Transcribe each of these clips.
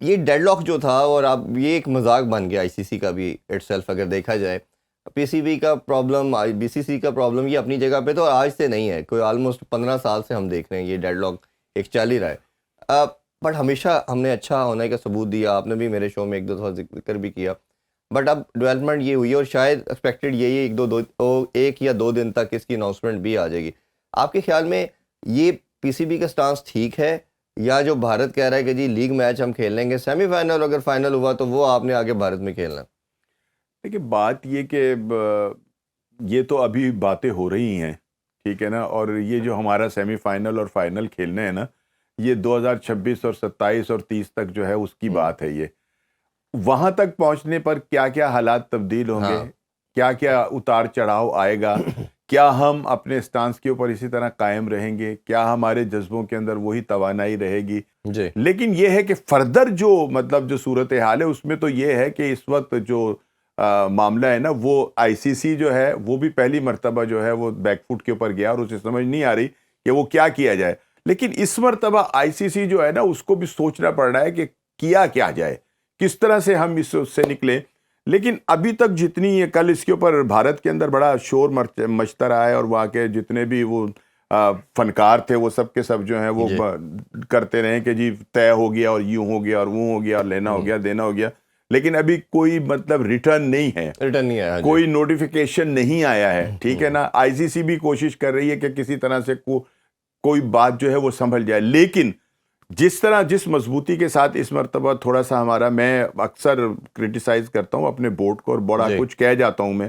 یہ dead lock جو تھا، اور اب یہ ایک مذاق بن گیا آئی سی سی کا بھی اٹ سیلف اگر دیکھا جائے. پی سی بی کا پرابلم، بی سی سی کا پرابلم یہ اپنی جگہ پہ تو آج سے نہیں ہے، کوئی آلموسٹ 15 سال سے ہم دیکھ رہے ہیں یہ ڈیڈ لاک ایک چل ہی رہا ہے. بٹ ہمیشہ ہم نے اچھا ہونے کا ثبوت دیا، آپ نے بھی میرے شو میں ایک دو دفعہ ذکر بھی کیا. بٹ اب ڈیولپمنٹ یہ ہوئی ہے، اور شاید ایکسپیکٹڈ یہی ایک یا دو دن تک اس کی اناؤنسمنٹ بھی آ جائے گی. آپ کے خیال میں یہ پی سی بی کا سٹانس ٹھیک ہے، یا جو بھارت کہہ رہا ہے کہ جی لیگ میچ ہم کھیل لیں گے، سیمی فائنل اگر فائنل ہوا تو وہ آپ نے آگے بھارت میں کھیلنا؟ دیکھیے بات یہ کہ یہ تو ابھی باتیں ہو رہی ہیں، ٹھیک ہے نا، اور یہ جو ہمارا سیمی فائنل اور فائنل کھیلنا ہے نا، یہ 2026 اور 27 اور 30 تک جو ہے اس کی بات ہے. یہ وہاں تک پہنچنے پر کیا کیا حالات تبدیل ہوں گے، کیا کیا اتار چڑھاؤ آئے گا، کیا ہم اپنے سٹانس کے اوپر اسی طرح قائم رہیں گے، کیا ہمارے جذبوں کے اندر وہی توانائی رہے گی. جی لیکن یہ ہے کہ فردر جو مطلب جو صورتحال ہے اس میں تو یہ ہے کہ اس وقت جو معاملہ ہے نا، وہ آئی سی سی جو ہے وہ بھی پہلی مرتبہ جو ہے وہ بیک فٹ کے اوپر گیا، اور اسے سمجھ نہیں آ رہی کہ وہ کیا کیا جائے. لیکن اس مرتبہ آئی سی سی جو ہے نا اس کو بھی سوچنا پڑ رہا ہے کہ کیا جائے، کس طرح سے ہم اس سے نکلیں. لیکن ابھی تک جتنی یہ کل اس کے اوپر بھارت کے اندر بڑا شور مچتا رہا ہے، اور وہاں کے جتنے بھی وہ فنکار تھے وہ سب کے سب جو ہیں وہ کرتے رہے کہ جی طے ہو گیا اور یوں ہو گیا اور وہ ہو گیا اور لینا ہو گیا دینا ہو گیا. لیکن ابھی کوئی مطلب ریٹرن نہیں ہے، کوئی نوٹیفیکیشن نہیں آیا ہے، ٹھیک ہے نا. آئی سی سی بھی کوشش کر رہی ہے کہ کسی طرح سے کوئی بات جو ہے وہ سنبھل جائے. لیکن جس مضبوطی کے ساتھ اس مرتبہ تھوڑا سا ہمارا، میں اکثر کرٹیسائز کرتا ہوں اپنے بورڈ کو اور بڑا کچھ کہہ جاتا ہوں میں،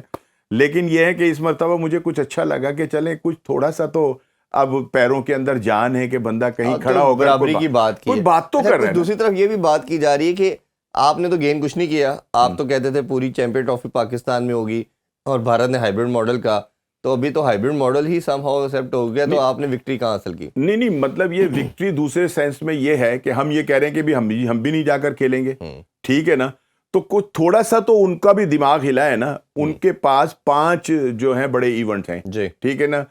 لیکن یہ ہے کہ اس مرتبہ مجھے کچھ اچھا لگا کہ چلیں کچھ تھوڑا سا تو اب پیروں کے اندر جان ہے کہ بندہ کہیں کھڑا ہو کر برابری کی بات کی، کوئی بات تو کر رہے ہیں. دوسری طرف یہ بھی بات کی جا رہی ہے کہ آپ نے تو گین کچھ نہیں کیا، آپ تو کہتے تھے پوری چیمپئن ٹرافی پاکستان میں ہوگی، اور بھارت نے ہائیبرڈ ماڈل کا، تو ابھی تو ہائیبرڈ ماڈل ہی سم ہاؤ ایکسیپٹ ہو گیا، تو آپ نے وکٹری کہاں حاصل کی؟ نہیں مطلب یہ وکٹری دوسرے سینس میں یہ ہے کہ ہم یہ کہہ رہے ہیں کہ بھی ہم بھی نہیں جا کر کھیلیں گے، ٹھیک ہے نا. تو کچھ تھوڑا سا تو ان کا بھی دماغ ہلا ہے نا. ان کے پاس 5 جو ہیں بڑے ایونٹ ہیں، ٹھیک ہے نا.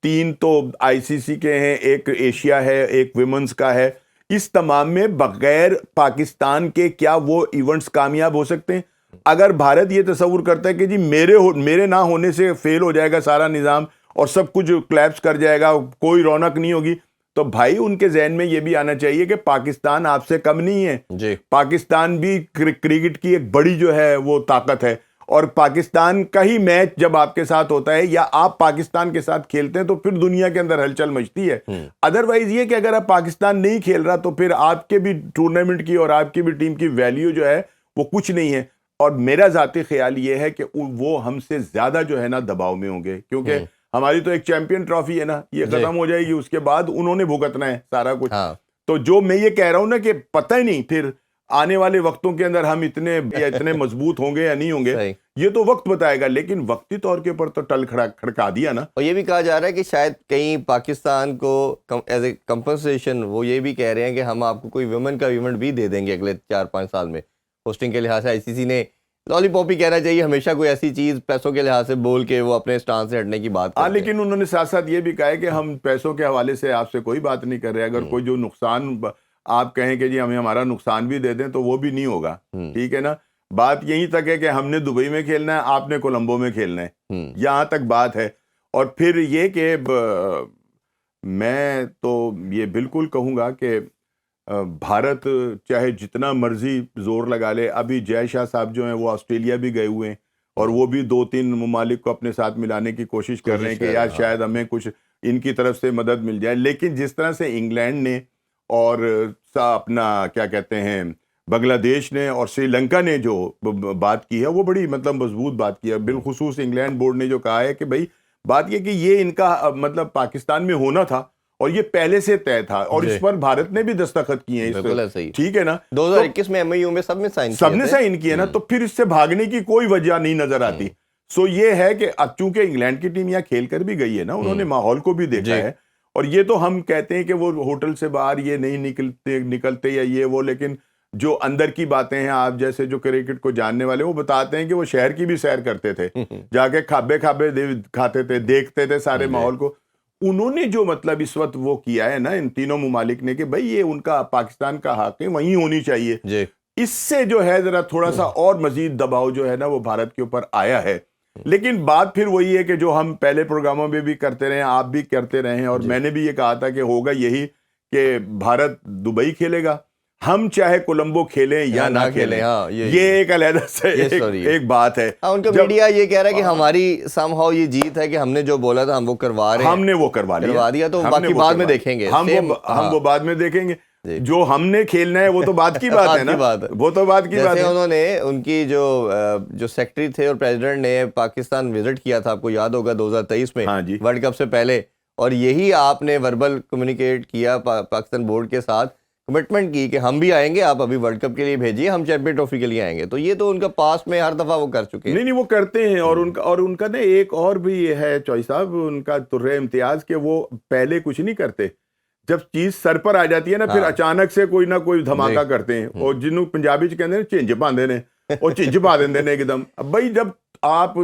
3 تو آئی سی سی کے ہیں، ایک ایشیا ہے، ایک ویمنز کا ہے. اس تمام میں بغیر پاکستان کے کیا وہ ایونٹس کامیاب ہو سکتے ہیں؟ اگر بھارت یہ تصور کرتا ہے کہ جی میرے نہ ہونے سے فیل ہو جائے گا سارا نظام اور سب کچھ کلیپس کر جائے گا، کوئی رونق نہیں ہوگی، تو بھائی ان کے ذہن میں یہ بھی آنا چاہیے کہ پاکستان آپ سے کم نہیں ہے. پاکستان بھی کرکٹ کی ایک بڑی جو ہے وہ طاقت ہے، اور پاکستان کا ہی میچ جب آپ کے ساتھ ہوتا ہے یا آپ پاکستان کے ساتھ کھیلتے ہیں تو پھر دنیا کے اندر ہلچل مچتی ہے. ادروائز یہ کہ اگر آپ پاکستان نہیں کھیل رہا تو پھر آپ کے بھی ٹورنامنٹ کی اور آپ کی بھی ٹیم کی ویلیو جو ہے وہ کچھ نہیں ہے. اور میرا ذاتی خیال یہ ہے کہ وہ ہم سے زیادہ جو ہے نا دباؤ میں ہوں گے، کیونکہ ہماری تو ایک چیمپئن ٹرافی ہے نا، یہ ختم ہو جائے گی، اس کے بعد انہوں نے بھگتنا ہے سارا کچھ. تو جو میں یہ کہہ رہا ہوں نا کہ پتہ ہی نہیں پھر آنے والے وقتوں کے اندر ہم اتنے مضبوط ہوں گے یا نہیں ہوں گے، یہ تو وقت بتائے گا. لیکن وقتی طور کے اوپر تو ٹل کھڑکا دیا نا. اور یہ بھی کہا جا رہا ہے کہ شاید کہیں پاکستان کو ایز اے کمپنسیشن وہ یہ بھی کہہ رہے ہیں کہ ہم آپ کو کوئی ویمن کا ایونٹ بھی دے دیں گے اگلے 4-5 سال میں. ہوسٹنگ کے لحاظ سے آئی سی سی نے لالی پاپ ہی کہنا چاہیے، ہمیشہ کوئی ایسی چیز پیسوں کے لحاظ سے بول کے وہ اپنے سٹانس سے ہٹنے کی بات کرتے ہیں. لیکن انہوں نے ساتھ ساتھ یہ بھی کہا ہے کہ ہم پیسوں کے حوالے سے آپ سے کوئی بات نہیں کر رہے. اگر کوئی جو نقصان آپ کہیں کہ جی ہمیں ہمارا نقصان بھی دے دیں تو وہ بھی نہیں ہوگا، ٹھیک ہے نا. بات یہیں تک ہے کہ ہم نے دبئی میں کھیلنا ہے، آپ نے کولمبو میں کھیلنا ہے، یہاں تک بات ہے. اور پھر یہ کہ میں تو یہ بالکل کہوں گا کہ بھارت چاہے جتنا مرضی زور لگا لے، ابھی جے شاہ صاحب جو ہیں وہ آسٹریلیا بھی گئے ہوئے ہیں، اور وہ بھی 2-3 ممالک کو اپنے ساتھ ملانے کی کوشش کر رہے ہیں کہ یار شاید ہمیں کچھ ان کی طرف سے مدد مل جائے. لیکن جس طرح سے انگلینڈ نے اور اپنا کیا کہتے ہیں بنگلہ دیش نے اور سری لنکا نے جو بات کی ہے وہ بڑی مطلب مضبوط بات کی ہے. بالخصوص انگلینڈ بورڈ نے جو کہا ہے کہ بھائی بات یہ کہ یہ ان کا مطلب پاکستان میں ہونا تھا اور یہ پہلے سے طے تھا، اور اس پر بھارت نے بھی دستخط کیے ہیں، ٹھیک ہے نا. 2021 میں MOU میں سب نے سائن کیے نا. تو پھر اس سے بھاگنے کی کوئی وجہ نہیں نظر آتی. سو یہ ہے کہ اب چونکہ انگلینڈ کی ٹیم یہاں کھیل کر بھی گئی ہے نا، انہوں نے ماحول کو بھی دیکھا ہے. اور یہ تو ہم کہتے ہیں کہ وہ ہوٹل سے باہر یہ نہیں نکلتے یا یہ وہ، لیکن جو اندر کی باتیں ہیں، آپ جیسے جو کرکٹ کو جاننے والے وہ بتاتے ہیں کہ وہ شہر کی بھی سیر کرتے تھے، جا کے کھابے کھاتے تھے، دیکھتے تھے سارے ماحول کو. انہوں نے جو مطلب اس وقت وہ کیا ہے نا ان تینوں ممالک نے کہ بھائی یہ ان کا پاکستان کا حق ہے وہیں ہونی چاہیے, جی اس سے جو ہے ذرا تھوڑا سا اور مزید دباؤ جو ہے نا وہ بھارت کے اوپر آیا ہے. لیکن بات پھر وہی ہے کہ جو ہم پہلے پروگراموں میں بھی کرتے رہے ہیں, آپ بھی کرتے رہے ہیں, اور میں نے بھی یہ کہا تھا کہ ہوگا یہی کہ بھارت دبئی کھیلے گا, ہم چاہے کولمبو کھیلیں یا نہ کھیلیں. ہاں یہ ایک علیحدہ سے ایک بات ہے. ان کا میڈیا یہ کہہ رہا ہے کہ ہماری سم ہاؤ یہ جیت ہے کہ ہم نے جو بولا تھا ہم وہ کروا رہے ہیں, ہم نے وہ کروا دیا, تو باقی بعد میں دیکھیں گے, ہم وہ بعد میں دیکھیں گے. جو ہم نے کھیلنا ہے وہ تو بات کی بات ہے نا, وہ تو بات کی بات ہے. انہوں نے ان کی جو سیکٹری تھے اور پریزیڈنٹ نے پاکستان وزٹ کیا تھا, آپ کو یاد ہوگا 2023 میں ورلڈ کپ سے پہلے, اور یہی آپ نے وربل کمیونیکیٹ کیا پاکستان بورڈ کے ساتھ, کمٹمنٹ کی کہ ہم بھی آئیں گے, آپ ابھی ورلڈ کپ کے لیے بھیجیے, ہم چیمپئن ٹرافی کے لیے آئیں گے. تو یہ تو ان کا پاس میں ہر دفعہ وہ کر چکے ہیں. نہیں وہ کرتے ہیں, اور ان کا نا ایک اور بھی یہ ہے چوئی صاحب, ان کا تر امتیاز کہ وہ پہلے کچھ نہیں کرتے, جب چیز سر پر آ جاتی ہے نا پھر اچانک سے کوئی نہ کوئی دھماکہ کرتے ہیں, اور جنہوں پنجابی چ کہتے ہیں چنج پاندے نے, اور چنج پا دیندے نے ایک دم. اب بھائی جب آپ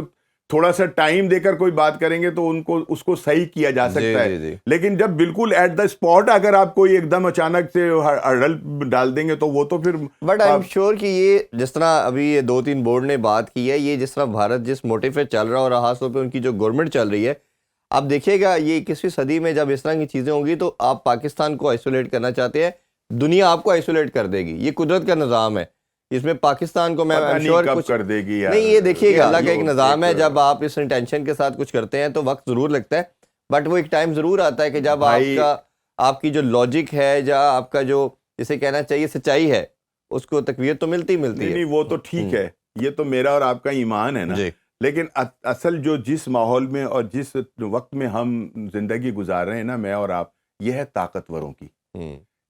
تھوڑا سا ٹائم دے کر کوئی بات کریں گے تو ان کو اس کو صحیح کیا جا سکتا ہے, لیکن جب بالکل ایٹ دا اسپاٹ اگر آپ کوئی ایک دم اچانک سے ہرڈل ڈال دیں گے تو وہ تو پھر. بٹ آئی ایم شیور کہ یہ جس طرح ابھی یہ 2-3 بورڈ نے بات کی ہے, یہ جس طرح بھارت جس موٹیو پہ چل رہا ہے اور خاص طور پہ ان کی جو گورنمنٹ چل رہی ہے, آپ دیکھیے گا یہ 21ویں صدی میں جب اس طرح کی چیزیں ہوں گی تو آپ پاکستان کو آئسولیٹ کرنا چاہتے ہیں, دنیا آپ کو آئسولیٹ کر دے گی. یہ قدرت کا نظام ہے, اس میں پاکستان کو میں کچھ کر دے گی نہیں, یہ دیکھیے گا اللہ کا ایک نظام ہے, جب آپ اس انٹینشن کے ساتھ کچھ کرتے ہیں تو وقت ضرور لگتا ہے, بٹ وہ ایک ٹائم ضرور آتا ہے کہ جب آپ کی جو لاجک ہے یا آپ کا جو جسے کہنا چاہیے سچائی ہے اس کو تقویت تو ملتی ہے. نہیں وہ تو ٹھیک ہے, یہ تو میرا اور آپ کا ایمان ہے نا, لیکن اصل جو جس ماحول میں اور جس وقت میں ہم زندگی گزار رہے ہیں نا میں اور آپ, یہ ہے طاقتوروں کی.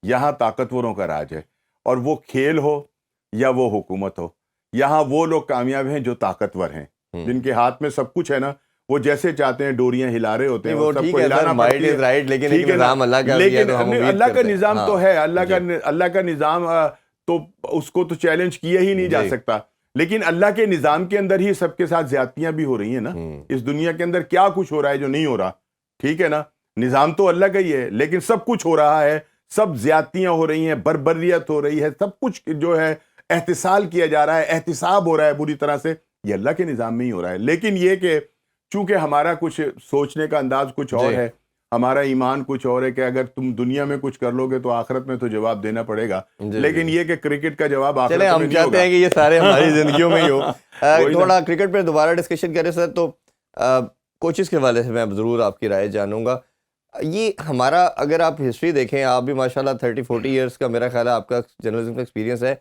یہاں طاقتوروں کا راج ہے, اور وہ کھیل ہو یا وہ حکومت ہو, یہاں وہ لوگ کامیاب ہیں جو طاقتور ہیں, جن کے ہاتھ میں سب کچھ ہے نا, وہ جیسے چاہتے ہیں ڈوریاں ہلا رہے ہوتے ہیں, وہ سب کو ہلانا پڑتی ہے, لیکن اللہ کا نظام تو ہے, اللہ کا نظام تو اس کو تو چیلنج کیا ہی نہیں جا سکتا. لیکن اللہ کے نظام کے اندر ہی سب کے ساتھ زیادتیاں بھی ہو رہی ہیں نا, اس دنیا کے اندر کیا کچھ ہو رہا ہے جو نہیں ہو رہا, ٹھیک ہے نا, نظام تو اللہ کا ہی ہے, لیکن سب کچھ ہو رہا ہے, سب زیادتیاں ہو رہی ہیں, بربریت ہو رہی ہے, سب کچھ جو ہے احتسال کیا جا رہا ہے, احتساب ہو رہا ہے بری طرح سے, یہ اللہ کے نظام میں ہی ہو رہا ہے. لیکن یہ کہ چونکہ ہمارا کچھ سوچنے کا انداز کچھ اور ہے, ہمارا ایمان کچھ اور ہے کہ اگر تم دنیا میں کچھ کر لو گے تو آخرت میں تو جواب دینا پڑے گا, لیکن یہ کہ کرکٹ کا جواب آخرت میں نہیں ہوگا. ہم چاہتے ہیں کہ یہ سارے ہماری زندگیوں میں ہی ہو. تھوڑا کرکٹ پہ دوبارہ ڈسکشن کریں سر, تو کوچز کے حوالے سے میں ضرور آپ کی رائے جانوں گا. یہ ہمارا اگر آپ ہسٹری دیکھیں, آپ بھی ماشاءاللہ 30-40 ایئرس کا میرا خیال ہے آپ کا جرنلزم کا ایکسپیرینس ہے,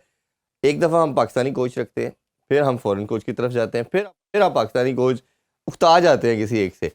ایک دفعہ ہم پاکستانی کوچ رکھتے ہیں, پھر ہم فورن کوچ کی طرف جاتے ہیں, پھر آپ پاکستانی کوچ اکتا جاتے ہیں کسی ایک سے.